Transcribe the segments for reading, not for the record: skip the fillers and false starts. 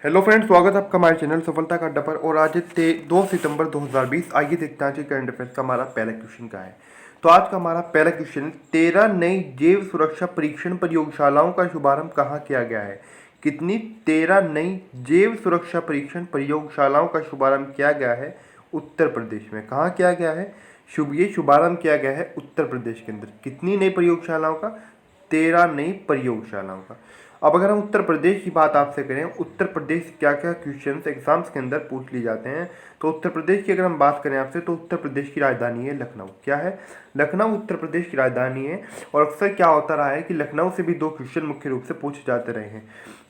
Hello friends, स्वागत है आपका हमारे चैनल सफलता का अड्डा पर। और आज है 2 सितंबर 2020। आइए देखते हैं आज के करंट अफेयर्स का हमारा पहला क्वेश्चन क्या है। तो आज का हमारा पहला क्वेश्चन, 13 नई जैव सुरक्षा परीक्षण प्रयोगशालाओं का शुभारंभ कहाँ किया गया है। कितनी? 13 नई जैव सुरक्षा परीक्षण प्रयोगशालाओं का शुभारंभ किया गया है उत्तर प्रदेश में। कहाँ किया गया है? ये शुभारंभ किया गया है उत्तर प्रदेश के अंदर। कितनी नई प्रयोगशालाओं का? 13 नई प्रयोगशालाओं का। अब अगर हम उत्तर प्रदेश की बात आपसे करें, उत्तर प्रदेश से क्या क्या क्वेश्चंस एग्जाम्स के अंदर पूछ लिए जाते हैं, तो उत्तर प्रदेश की अगर हम बात करें आपसे, तो उत्तर प्रदेश की राजधानी है लखनऊ। क्या है? लखनऊ उत्तर प्रदेश की राजधानी है। और अक्सर क्या होता रहा है कि लखनऊ से भी 2 क्वेश्चन मुख्य रूप से पूछे जाते रहे हैं।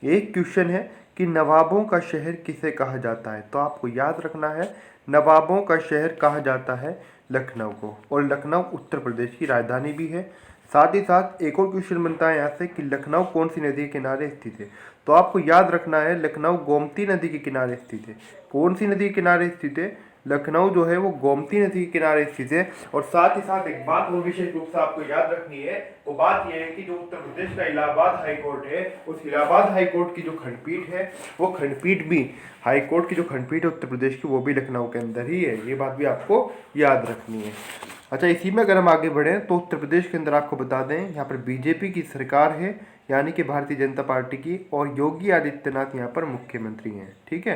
एक क्वेश्चन है कि नवाबों का शहर किसे कहा जाता है, तो आपको याद रखना है नवाबों का शहर कहा जाता है लखनऊ को। और लखनऊ उत्तर प्रदेश की राजधानी भी है। साथ ही साथ एक और क्वेश्चन बनता है यहाँ से कि लखनऊ कौन सी नदी के किनारे स्थित है, तो आपको याद रखना है लखनऊ गोमती नदी के किनारे स्थित है। कौन सी नदी के किनारे स्थित है? लखनऊ जो है वो गोमती नदी के किनारे स्थित है। और साथ ही साथ एक बात और विशेष रूप से आपको याद रखनी है, वो बात यह है कि जो उत्तर प्रदेश का इलाहाबाद हाई कोर्ट है, उस इलाहाबाद हाई कोर्ट की जो खंडपीठ है, वो खंडपीठ भी हाई कोर्ट की जो खंडपीठ है उत्तर प्रदेश की, वो भी लखनऊ के अंदर ही है। ये बात भी आपको याद रखनी है। अच्छा, इसी में अगर हम आगे बढ़ें तो उत्तर प्रदेश के अंदर आपको बता दें, यहाँ पर बीजेपी की सरकार है, यानी कि भारतीय जनता पार्टी की, और योगी आदित्यनाथ यहाँ पर मुख्यमंत्री हैं। ठीक है।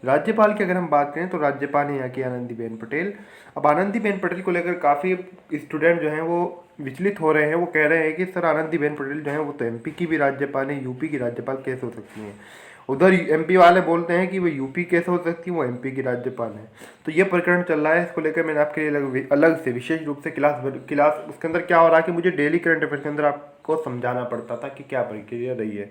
राज्यपाल की अगर हम बात करें तो राज्यपाल है यहाँ की आनंदीबेन पटेल। अब आनंदीबेन पटेल को लेकर काफ़ी स्टूडेंट जो हैं वो विचलित हो रहे हैं। वो कह रहे हैं कि सर आनंदीबेन पटेल जो है वो तो एमपी की भी राज्यपाल है, यूपी की राज्यपाल कैसे हो सकती हैं। उधर एमपी वाले बोलते हैं कि वो यूपी कैसे हो सकती है, वो एमपी की राज्यपाल है। तो ये प्रकरण चल रहा है। इसको लेकर मैंने आपके लिए अलग से विशेष रूप से क्लास उसके अंदर क्या हो रहा है कि मुझे डेली करंट अफेयर के अंदर आपको समझाना पड़ता था कि क्या प्रक्रिया रही है,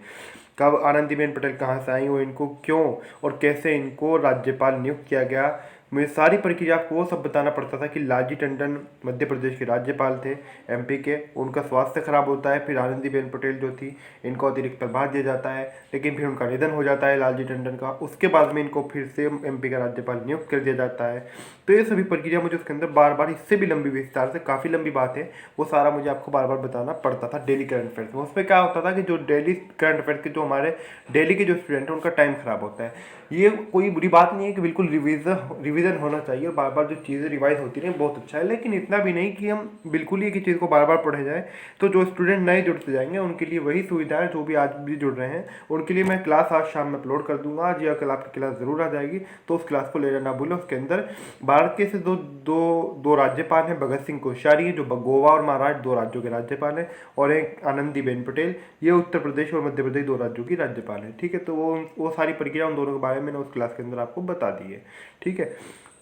कब आनंदीबेन पटेल कहाँ से आई, वो इनको क्यों और कैसे इनको राज्यपाल नियुक्त किया गया। मुझे सारी प्रक्रिया आपको वो सब बताना पड़ता था कि लालजी टंडन मध्य प्रदेश के राज्यपाल थे, एमपी के, उनका स्वास्थ्य खराब होता है, फिर आनंदीबेन पटेल जो थी इनको अतिरिक्त प्रभार दिया जाता है, लेकिन फिर उनका निधन हो जाता है लालजी टंडन का। उसके बाद में इनको फिर से एमपी का राज्यपाल नियुक्त कर दिया जाता है। तो ये सभी प्रक्रिया मुझे उसके अंदर बार बार, इससे भी लंबी विस्तार से, काफ़ी लंबी बात है, वो सारा मुझे आपको बार बार बताना पड़ता था डेली करंट अफेयर्स में। उसमें क्या होता था कि जो डेली करंट अफेयर्स के जो हमारे डेली के जो स्टूडेंट हैं उनका टाइम खराब होता है। ये कोई बुरी बात नहीं है कि बिल्कुल रिवीजन होना चाहिए, और बार बार जो चीज़ें रिवाइज होती रहें बहुत अच्छा है, लेकिन इतना भी नहीं कि हम बिल्कुल ही एक ही चीज़ को बार बार पढ़े जाए। तो जो स्टूडेंट नए जुड़ते जाएंगे उनके लिए वही सुविधा है, जो भी आज भी जुड़ रहे हैं उनके लिए मैं क्लास आज शाम में अपलोड कर दूंगा। आज या कल आपकी क्लास ज़रूर आ जाएगी, तो उस क्लास को ले लेना भूलें। उसके अंदर भारत के से दो दो दो राज्यपाल हैं, भगत सिंह कोश्यारी जो गोवा और महाराष्ट्र 2 राज्यों के राज्यपाल हैं, और एक आनंदीबेन पटेल, ये उत्तर प्रदेश और मध्य प्रदेश 2 राज्यों की राज्यपाल है। ठीक है। तो वो सारी प्रक्रिया उन दोनों के बारे में मैंने उस क्लास के अंदर आपको बता दी है। ठीक है।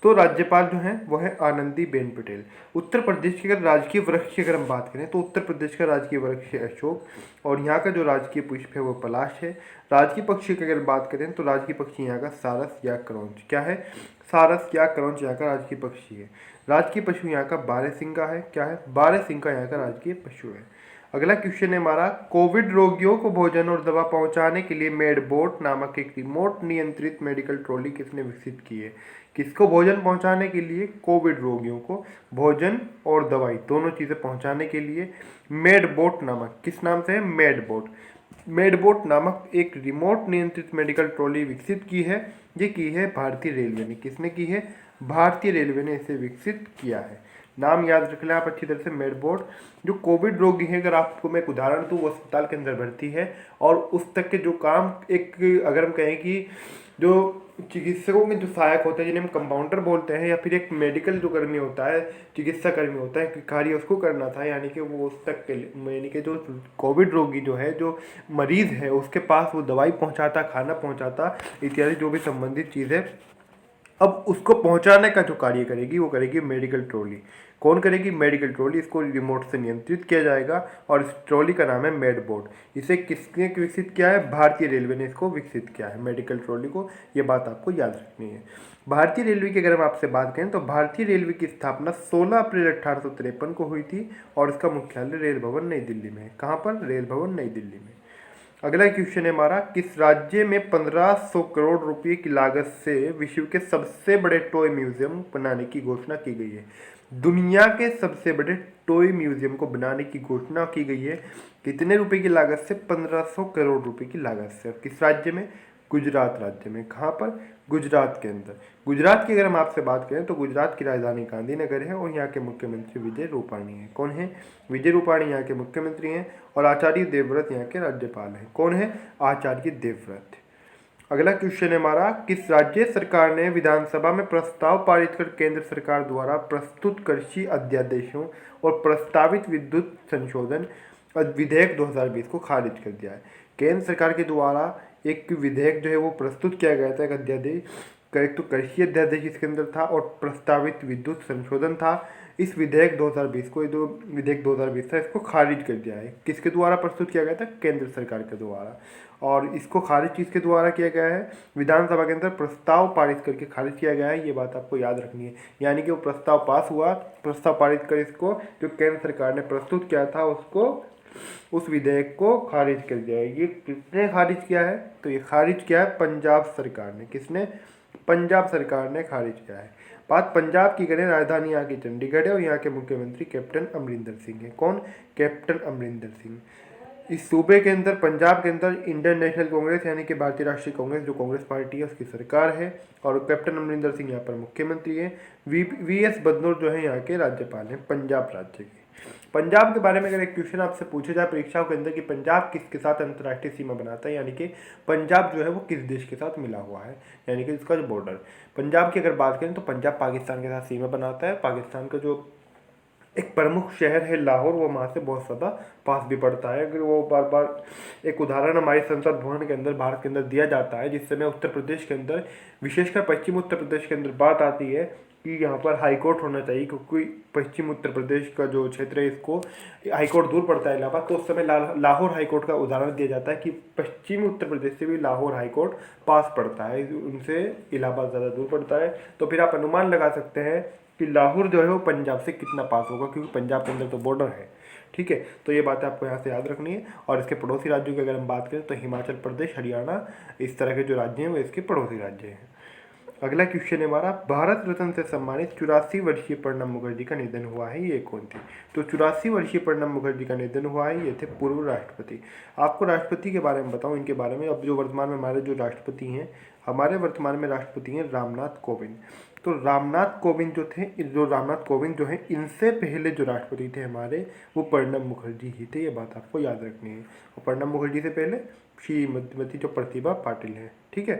तो राज्यपाल जो है वो है आनंदीबेन पटेल। उत्तर प्रदेश की अगर राजकीय वृक्ष की अगर हम बात करें तो उत्तर प्रदेश का राजकीय वृक्ष है अशोक, और यहाँ का जो राजकीय पुष्प है वो पलाश है। राजकीय पक्षी की अगर बात करें तो राजकीय पक्षी यहाँ का सारस या क्रौंच। क्या है? सारस या क्रौंच यहाँ का राजकीय पक्षी है। राजकीय पशु यहाँ का बारहसिंगा है। क्या है? बारहसिंगा यहाँ का राजकीय पशु है। अगला क्वेश्चन है हमारा, कोविड रोगियों को भोजन और दवा पहुंचाने के लिए मेडबोट नामक एक रिमोट नियंत्रित मेडिकल ट्रॉली किसने विकसित की है? किसको भोजन पहुंचाने के लिए? कोविड रोगियों को भोजन और दवाई दोनों चीज़ें पहुंचाने के लिए मेडबोट नामक, किस नाम से है? मेडबोट। मेडबोट नामक एक रिमोट नियंत्रित मेडिकल ट्रॉली विकसित की है। ये की है भारतीय रेलवे ने। किसने की है? भारतीय रेलवे ने इसे विकसित किया है। नाम याद रख लें आप अच्छी तरह से, मेडबोट। जो कोविड रोगी है, अगर आपको मैं एक उदाहरण दूँ, वो अस्पताल के अंदर भर्ती है, और उस तक के जो काम, एक अगर हम कहें कि जो चिकित्सकों के जो सहायक होते हैं जिन्हें हम कंपाउंडर बोलते हैं, या फिर एक मेडिकल जो कर्मी होता है, चिकित्सा कर्मी होता है, कार्य उसको करना था, यानी कि वो उस तक के, यानी कि जो कोविड रोगी जो है, जो मरीज है, उसके पास वो दवाई पहुंचाता, खाना पहुंचाता, इत्यादि जो भी संबंधित चीज़ है, अब उसको पहुंचाने का जो कार्य करेगी वो करेगी मेडिकल ट्रॉली। कौन करेगी? Medical trolley. इसको रिमोट से नियंत्रित किया जाएगा, और इस ट्रॉली का नाम है मेडबोट। इसे किसने विकसित किया है? भारतीय रेलवे ने इसको विकसित किया है, मेडिकल ट्रॉली को। ये बात आपको याद रखनी है। भारतीय रेलवे की अगर हम आपसे बात करें तो भारतीय रेलवे की स्थापना 16 अप्रैल 1853 को हुई थी, और इसका मुख्यालय रेल भवन नई दिल्ली में है। कहाँ पर? रेल भवन नई दिल्ली में। अगला क्वेश्चन है हमारा, किस राज्य में 1500 करोड़ रुपए की लागत से विश्व के सबसे बड़े टॉय म्यूजियम बनाने की घोषणा की गई है? दुनिया के सबसे बड़े टॉय म्यूजियम को बनाने की घोषणा की गई है। कितने रुपए की लागत से? 1500 करोड़ रुपए की लागत से। किस राज्य में? गुजरात राज्य में। कहाँ पर? गुजरात के अंदर। गुजरात की अगर हम आपसे बात करें तो गुजरात की राजधानी गांधीनगर है और यहाँ के मुख्यमंत्री विजय रूपाणी हैं। कौन है? विजय रूपाणी यहाँ के मुख्यमंत्री हैं और आचार्य देवव्रत यहाँ के राज्यपाल हैं। कौन है? आचार्य देवव्रत। अगला क्वेश्चन है हमारा, किस राज्य सरकार ने विधानसभा में प्रस्ताव पारित कर केंद्र सरकार द्वारा प्रस्तुत कृषि अध्यादेशों और प्रस्तावित विद्युत संशोधन विधेयक 2020 को खारिज कर दिया है? केंद्र सरकार के द्वारा एक विधेयक जो है वो प्रस्तुत किया गया था, एक अध्यादेश, एक तो कृषि अध्यादेश इसके अंदर था और प्रस्तावित विद्युत संशोधन था। इस विधेयक 2020 को, जो विधेयक 2020 था, इसको खारिज कर दिया है। किसके द्वारा प्रस्तुत किया गया था? केंद्र सरकार के द्वारा। और इसको खारिज किसके द्वारा किया गया है? विधानसभा के अंदर प्रस्ताव पारित करके खारिज किया गया है। ये बात आपको याद रखनी है। यानी कि वो प्रस्ताव पास हुआ, प्रस्ताव पारित कर इसको जो केंद्र सरकार ने प्रस्तुत किया था उसको, उस विधेयक को खारिज कर दिया है। ये किसने खारिज किया है? तो ये खारिज किया है पंजाब सरकार ने। किसने? पंजाब सरकार ने खारिज किया है। बात पंजाब की करें, राजधानी यहाँ की चंडीगढ़ है और यहाँ के मुख्यमंत्री कैप्टन अमरिंदर सिंह हैं। कौन? कैप्टन अमरिंदर सिंह। इस सूबे के अंदर, पंजाब के अंदर, इंडियन नेशनल कांग्रेस यानी कि भारतीय राष्ट्रीय कांग्रेस जो कांग्रेस पार्टी है उसकी सरकार है और कैप्टन अमरिंदर सिंह यहाँ पर मुख्यमंत्री हैं। वी एस बदनौर जो है यहाँ के राज्यपाल हैं पंजाब राज्य के। पंजाब के बारे में अगर एक क्वेश्चन आपसे पूछा जाए परीक्षाओं के अंदर कि पंजाब किसके साथ अंतर्राष्ट्रीय सीमा बनाता है, यानी कि पंजाब जो है वो किस देश के साथ मिला हुआ है, यानी कि इसका जो बॉर्डर, पंजाब की अगर बात करें तो पंजाब पाकिस्तान के साथ सीमा बनाता है। पाकिस्तान का जो एक प्रमुख शहर है लाहौर, वो वहाँ से बहुत ज़्यादा पास भी पड़ता है। अगर वो बार बार एक उदाहरण हमारे संसद भवन के अंदर, भारत के अंदर दिया जाता है, जिस समय उत्तर प्रदेश के अंदर, विशेषकर पश्चिम उत्तर प्रदेश के अंदर बात आती है कि यहाँ पर हाईकोर्ट होना चाहिए, क्योंकि पश्चिम उत्तर प्रदेश का जो क्षेत्र है इसको हाईकोर्ट दूर पड़ता है इलाहाबाद, तो उस समय लाहौर हाईकोर्ट का उदाहरण दिया जाता है कि पश्चिम उत्तर प्रदेश से भी लाहौर हाईकोर्ट पास पड़ता है, उनसे इलाहाबाद ज़्यादा दूर पड़ता है। तो फिर आप अनुमान लगा सकते हैं कि लाहौर जो है वो पंजाब से कितना पास होगा, क्योंकि पंजाब के अंदर तो बॉर्डर है। ठीक है, तो ये बातें आपको यहाँ से याद रखनी है। और इसके पड़ोसी राज्यों की अगर हम बात करें तो हिमाचल प्रदेश, हरियाणा, इस तरह के जो राज्य हैं वो इसके पड़ोसी राज्य हैं। अगला क्वेश्चन है हमारा, भारत रत्न से सम्मानित 84 वर्षीय प्रणब मुखर्जी का निधन हुआ है, ये कौन थी? तो 84 वर्षीय प्रणब मुखर्जी का निधन हुआ है, ये थे पूर्व राष्ट्रपति। आपको राष्ट्रपति के बारे में बताऊं, इनके बारे में। अब जो वर्तमान में हमारे जो राष्ट्रपति हैं, हमारे वर्तमान में राष्ट्रपति हैं रामनाथ कोविंद। तो रामनाथ कोविंद जो थे, रामनाथ कोविंद जो है, इनसे पहले जो राष्ट्रपति थे हमारे, वो प्रणब मुखर्जी ही थे। ये बात आपको याद रखनी है। और प्रणब मुखर्जी से पहले श्रीमती जो प्रतिभा पाटिल है। ठीक है,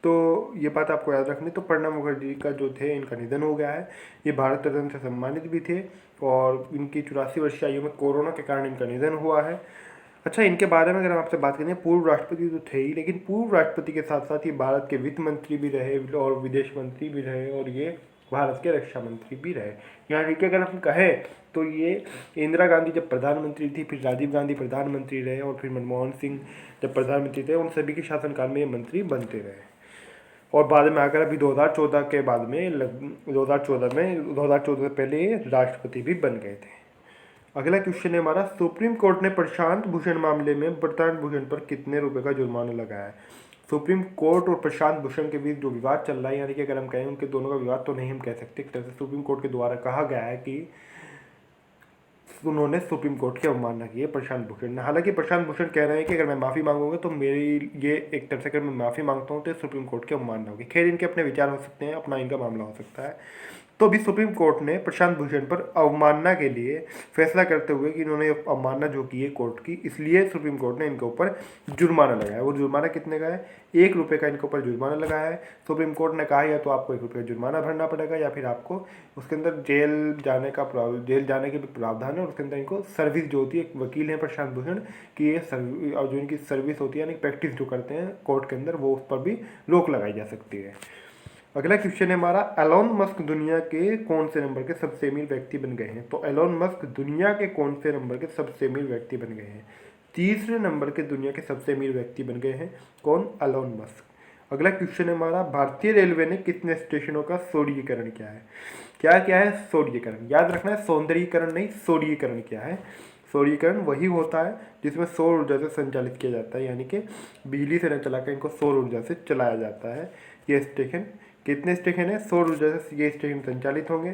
तो ये बात आपको याद रखनी। तो प्रणब मुखर्जी का जो थे, इनका निधन हो गया है। ये भारत रत्न से सम्मानित भी थे और इनकी 84 वर्षीय आयु में कोरोना के कारण इनका निधन हुआ है। अच्छा, इनके बारे में अगर हम आपसे बात करें, पूर्व राष्ट्रपति तो थे ही, लेकिन पूर्व राष्ट्रपति के साथ साथ ये भारत के वित्त मंत्री भी रहे और विदेश मंत्री भी रहे और ये भारत के रक्षा मंत्री भी रहे। यहाँ कि अगर हम कहें तो ये इंदिरा गांधी जब प्रधानमंत्री थी, फिर राजीव गांधी प्रधानमंत्री रहे और फिर मनमोहन सिंह जब प्रधानमंत्री थे, उन सभी के शासनकाल में ये मंत्री बनते रहे। और बाद में आकर अभी 2014 के बाद में 2014 से पहले ये राष्ट्रपति भी बन गए थे। अगला क्वेश्चन है हमारा, सुप्रीम कोर्ट ने प्रशांत भूषण मामले में प्रशांत भूषण पर कितने रुपए का जुर्माना लगाया है? सुप्रीम कोर्ट और प्रशांत भूषण के बीच जो विवाद चल रहा है, यानी कि अगर हम कहें उनके दोनों का विवाद तो नहीं हम कह सकते, तरह से सुप्रीम कोर्ट के द्वारा कहा गया है कि उन्होंने सुप्रीम कोर्ट की अवमानना की है प्रशांत भूषण ने। हालांकि प्रशांत भूषण कह रहे हैं कि अगर मैं माफ़ी मांगूंगा तो मेरी ये एक तरह से, अगर मैं माफ़ी मांगता हूँ तो सुप्रीम कोर्ट की अवमानना होगी। खैर, इनके अपने विचार हो सकते हैं, अपना इनका मामला हो सकता है। तो भी सुप्रीम कोर्ट ने प्रशांत भूषण पर अवमानना के लिए फैसला करते हुए कि इन्होंने अवमानना जो की है कोर्ट की, इसलिए सुप्रीम कोर्ट ने इनके ऊपर जुर्माना लगाया। वो जुर्माना कितने का है? 1 रुपये का इनके ऊपर जुर्माना लगाया है। सुप्रीम कोर्ट ने कहा या तो आपको 1 रुपये का जुर्माना भरना पड़ेगा या फिर आपको उसके अंदर जेल जाने के भी प्रावधान है। और उसके अंदर इनको सर्विस जो होती है, एक वकील है प्रशांत भूषण की, ये और जो इनकी सर्विस होती है, यानी प्रैक्टिस जो करते हैं कोर्ट के अंदर, वो उस पर भी रोक लगाई जा सकती है। अगला क्वेश्चन है हमारा, एलोन मस्क दुनिया के कौन से नंबर के सबसे अमीर व्यक्ति बन गए हैं? तो एलोन मस्क दुनिया के कौन से नंबर के सबसे अमीर व्यक्ति बन गए हैं? 3रे नंबर के दुनिया के सबसे अमीर व्यक्ति बन गए हैं। कौन? Elon Musk. अगला क्वेश्चन है हमारा, भारतीय रेलवे ने कितने स्टेशनों का सौर्यीकरण किया है? क्या क्या है? सौर्यीकरण। याद रखना है, सौंदर्यीकरण नहीं, सौर्यीकरण क्या है? सौर्यीकरण वही होता है जिसमें सौर ऊर्जा से संचालित किया जाता है, यानी कि बिजली से न चलाकर इनको सौर ऊर्जा से चलाया जाता है। ये स्टेशन कितने स्टेशन है? सौर ऊर्जा से ये स्टेशन संचालित होंगे।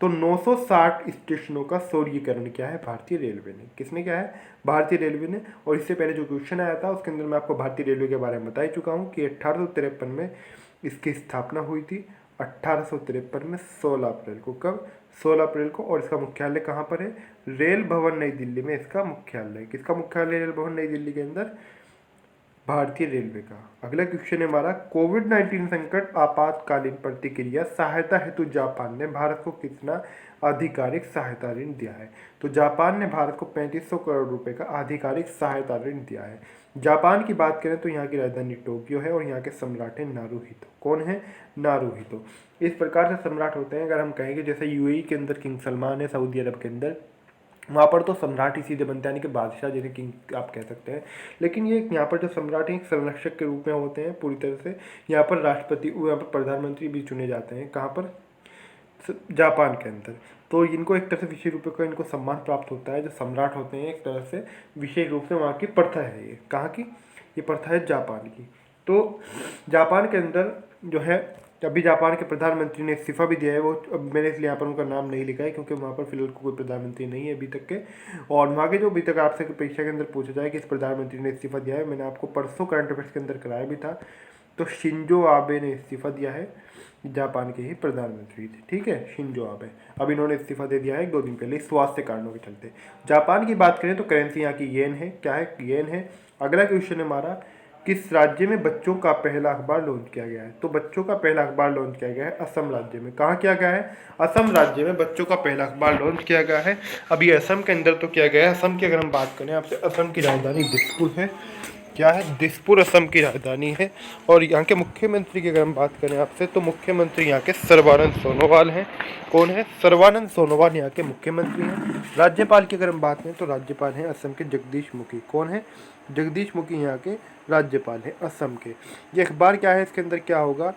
तो 960 स्टेशनों का सौर्यीकरण किया है भारतीय रेलवे ने। किसने किया है? भारतीय रेलवे ने। और इससे पहले जो क्वेश्चन आया था उसके अंदर मैं आपको भारतीय रेलवे के बारे में बता ही चुका हूँ कि 1853 में इसकी स्थापना हुई थी। 1853 में 16 अप्रैल को। कब? 16 अप्रैल को। और इसका मुख्यालय कहाँ पर है? रेल भवन नई दिल्ली में इसका मुख्यालय है। किसका मुख्यालय रेल भवन नई दिल्ली के अंदर? भारतीय रेलवे का। अगला क्वेश्चन है हमारा, कोविड-19 संकट आपातकालीन प्रतिक्रिया सहायता हेतु जापान ने भारत को कितना आधिकारिक सहायता ऋण दिया है? तो जापान ने भारत को 3500 करोड़ रुपए का आधिकारिक सहायता ऋण दिया है। जापान की बात करें तो यहाँ की राजधानी टोक्यो है और यहाँ के सम्राट हैं नारुहितो। कौन है? नारुहितो। इस प्रकार से सम्राट होते हैं। अगर हम कहेंगे जैसे यूएई के अंदर किंग सलमान है, सऊदी अरब के अंदर, वहाँ पर तो सम्राट ही सीधे बनते हैं, यानी कि बादशाह जिन्हें किंग आप कह सकते हैं। लेकिन ये यहाँ पर जो सम्राट हैं एक संरक्षक के रूप में होते हैं पूरी तरह से। यहाँ पर राष्ट्रपति, यहाँ पर प्रधानमंत्री भी चुने जाते हैं। कहाँ पर? जापान के अंदर। तो इनको एक तरह से विशेष रूप का इनको सम्मान प्राप्त होता है। जो सम्राट होते हैं एक तरह से विशेष रूप से वहाँ की प्रथा है। ये कहाँ की? ये प्रथा है जापान की। तो जापान के अंदर जो है, अभी जापान के प्रधानमंत्री ने इस्तीफा भी दिया है। वो अब मैंने इसलिए यहाँ पर उनका नाम नहीं लिखा है क्योंकि वहाँ पर फिलहाल कोई प्रधानमंत्री नहीं है अभी तक के। और वहाँ के जो अभी तक आपसे परीक्षा के अंदर पूछा जाए कि इस प्रधानमंत्री ने इस्तीफा दिया है, मैंने आपको परसों करंट अफेयर्स के अंदर कराया भी था। तो शिंजो आबे ने इस्तीफा दिया है, जापान के ही प्रधानमंत्री थे। ठीक है, शिंजो आबे। अब इन्होंने इस्तीफा दे दिया है 2 दिन पहले स्वास्थ्य कारणों के चलते। जापान की बात करें तो करेंसी यहाँ की येन है। क्या है? येन है। अगला क्वेश्चन है हमारा, किस राज्य में बच्चों का पहला अखबार लॉन्च किया गया है? तो बच्चों का पहला अखबार लॉन्च किया गया है असम राज्य में। कहाँ किया गया है? असम राज्य में बच्चों का पहला अखबार लॉन्च किया गया है। अभी असम के अंदर तो किया गया है। असम की अगर हम बात करें आपसे, असम की राजधानी दिसपुर है। क्या है? दिसपुर असम की राजधानी है। और यहाँ के मुख्यमंत्री की अगर हम बात करें आपसे तो मुख्यमंत्री यहाँ के सर्बानंद सोनोवाल हैं। कौन है? सर्बानंद सोनोवाल यहाँ के मुख्यमंत्री हैं। राज्यपाल की अगर हम बात करें तो राज्यपाल हैं असम के जगदीश मुखी। कौन है? जगदीश मुखी यहाँ के राज्यपाल हैं असम के। ये अखबार क्या है? इसके अंदर क्या होगा?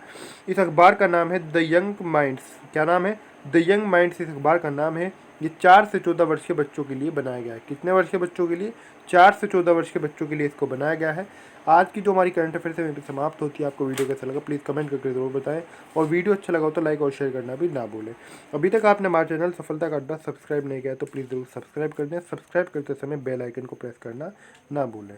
इस अखबार का नाम है द यंग माइंड्स। क्या नाम है? द यंग माइंड्स इस अखबार का नाम है। ये 4 से 14 वर्ष के बच्चों के लिए बनाया गया है। कितने वर्ष के बच्चों के लिए? 4 से 14 वर्ष के बच्चों के लिए इसको बनाया गया है। आज की जो हमारी करंट अफेयर्स है वहीं पर समाप्त होती है। आपको वीडियो कैसा लगा प्लीज़ कमेंट करके जरूर बताएं। और वीडियो अच्छा लगा हो तो लाइक और शेयर करना भी ना भूलें। अभी तक आपने हमारे चैनल सफलता का अड्डा सब्सक्राइब नहीं किया तो प्लीज़ जरूर सब्सक्राइब कर दें। सब्सक्राइब करते समय बेल आइकन को प्रेस करना ना भूलें।